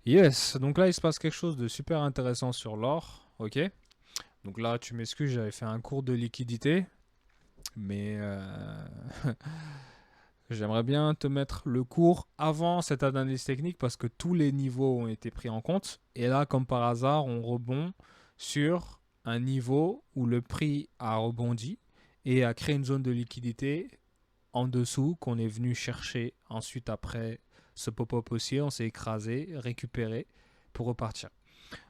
Yes, donc là il se passe quelque chose de super intéressant sur l'or, ok? Donc là tu m'excuses, j'avais fait un cours de liquidité, mais j'aimerais bien te mettre le cours avant cette analyse technique parce que tous les niveaux ont été pris en compte. Et là, comme par hasard, on rebond sur un niveau où le prix a rebondi et a créé une zone de liquidité en dessous qu'on est venu chercher ensuite après ce pop-up haussier. On s'est écrasé, récupéré pour repartir.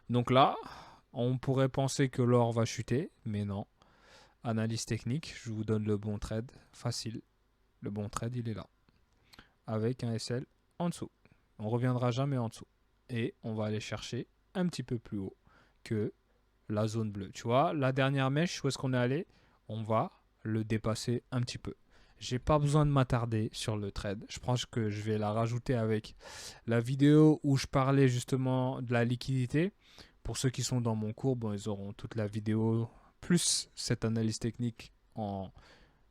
Donc là, on pourrait penser que l'or va chuter, mais non. Analyse technique, je vous donne le bon trade, facile. Le bon trade, il est là, avec un SL en dessous. On reviendra jamais en dessous. Et on va aller chercher un petit peu plus haut que la zone bleue. Tu vois, la dernière mèche, où est-ce qu'on est allé? On va le dépasser un petit peu. J'ai pas besoin de m'attarder sur le trade. Je pense que je vais la rajouter avec la vidéo où je parlais justement de la liquidité. Pour ceux qui sont dans mon cours, bon, ils auront toute la vidéo plus cette analyse technique en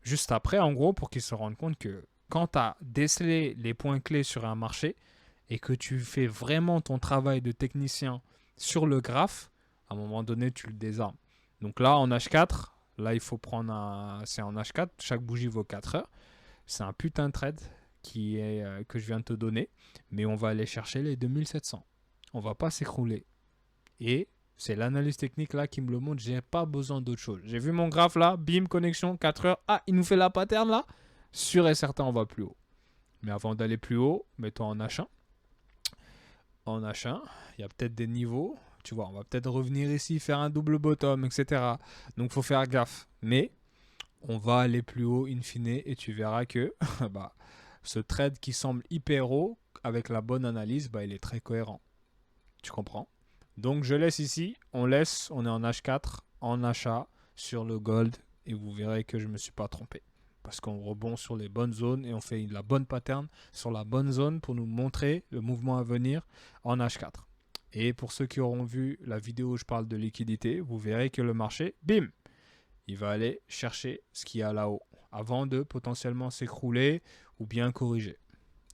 juste après, en gros, pour qu'ils se rendent compte que quand tu as décelé les points clés sur un marché et que tu fais vraiment ton travail de technicien sur le graphe, à un moment donné, tu le désarmes. Donc là, en H4, là, il faut prendre un. C'est en H4, chaque bougie vaut 4 heures. C'est un putain de trade que je viens de te donner, mais on va aller chercher les 2700. On va pas s'écrouler. Et c'est l'analyse technique là qui me le montre. J'ai pas besoin d'autre chose. J'ai vu mon graphe là, bim, connexion, 4 heures. Ah, il nous fait la pattern là. Sûr et certain, on va plus haut. Mais avant d'aller plus haut, mets-toi en H1. En H1, il y a peut-être des niveaux. Tu vois, on va peut-être revenir ici, faire un double bottom, etc. Donc, faut faire gaffe. Mais on va aller plus haut in fine et tu verras que bah, ce trade qui semble hyper haut, avec la bonne analyse, bah, il est très cohérent. Tu comprends? Donc je laisse ici, on laisse, on est en H4, en achat sur le gold et vous verrez que je ne me suis pas trompé. Parce qu'on rebond sur les bonnes zones et on fait la bonne pattern sur la bonne zone pour nous montrer le mouvement à venir en H4. Et pour ceux qui auront vu la vidéo où je parle de liquidité, vous verrez que le marché, bim, il va aller chercher ce qu'il y a là-haut avant de potentiellement s'écrouler ou bien corriger.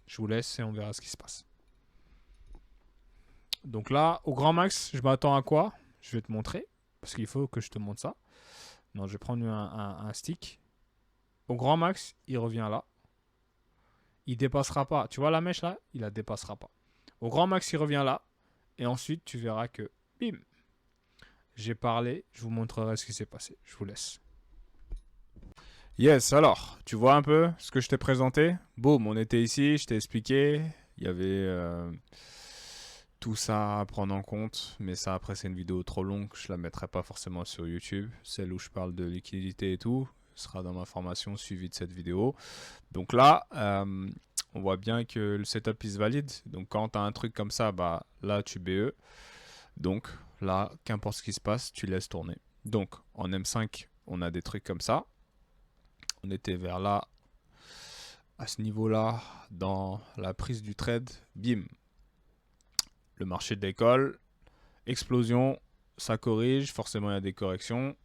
Je vous laisse et on verra ce qui se passe. Donc là, au grand max, je m'attends à quoi? Je vais te montrer, parce qu'il faut que je te montre ça. Non, je vais prendre un stick. Au grand max, il revient là. Il dépassera pas. Tu vois la mèche là? Il la dépassera pas. Au grand max, il revient là. Et ensuite, tu verras que, bim, j'ai parlé. Je vous montrerai ce qui s'est passé. Je vous laisse. Yes, alors, tu vois un peu ce que je t'ai présenté? Boum, on était ici, je t'ai expliqué. Il y avait tout ça à prendre en compte, mais ça après c'est une vidéo trop longue, je la mettrai pas forcément sur YouTube. Celle où je parle de liquidité et tout sera dans ma formation suivie de cette vidéo. Donc là, on voit bien que le setup is valide. Donc quand tu as un truc comme ça, bah là tu BE. Donc là, qu'importe ce qui se passe, tu laisses tourner. Donc en M5, on a des trucs comme ça. On était vers là, à ce niveau-là, dans la prise du trade, bim. Le marché décolle, explosion, ça corrige, forcément il y a des corrections,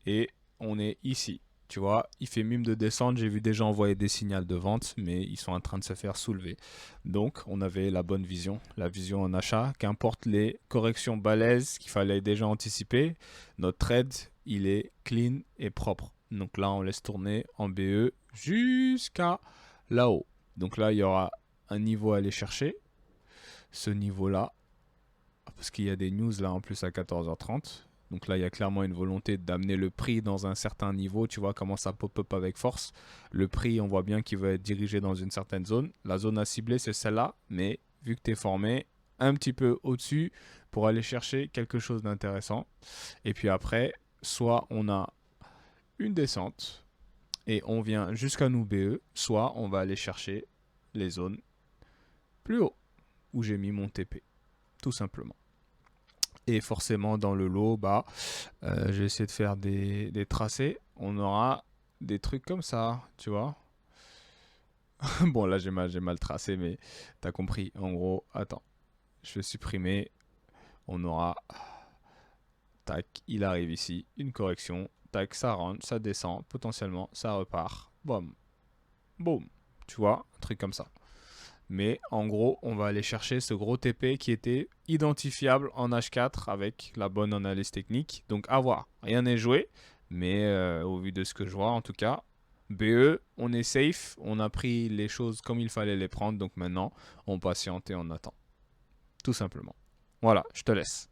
et on est ici. Tu vois, il fait mime de descendre, j'ai vu des gens envoyer des signaux de vente, mais ils sont en train de se faire soulever. Donc, on avait la bonne vision, la vision en achat, qu'importe les corrections balèzes qu'il fallait déjà anticiper, notre trade, il est clean et propre. Donc là, on laisse tourner en BE jusqu'à là-haut. Donc là, il y aura un niveau à aller chercher, ce niveau-là, parce qu'il y a des news là en plus à 14h30. Donc là, il y a clairement une volonté d'amener le prix dans un certain niveau. Tu vois comment ça pop-up avec force. Le prix, on voit bien qu'il va être dirigé dans une certaine zone. La zone à cibler, c'est celle-là. Mais vu que tu es formé un petit peu au-dessus pour aller chercher quelque chose d'intéressant. Et puis après, soit on a une descente et on vient jusqu'à nous BE, soit on va aller chercher les zones plus haut où j'ai mis mon TP. Tout simplement. Et forcément, dans le lot, bah, je vais essayer de faire des tracés. On aura des trucs comme ça, tu vois. Bon, là, j'ai mal tracé, mais t'as compris. En gros, attends, je vais supprimer. On aura, tac, il arrive ici, une correction. Tac, ça rentre, ça descend, potentiellement, ça repart. Boum, boum. Tu vois, un truc comme ça. Mais en gros, on va aller chercher ce gros TP qui était identifiable en H4 avec la bonne analyse technique. Donc à voir. Rien n'est joué, mais au vu de ce que je vois en tout cas, BE, on est safe, on a pris les choses comme il fallait les prendre. Donc maintenant, on patiente et on attend. Tout simplement. Voilà, je te laisse.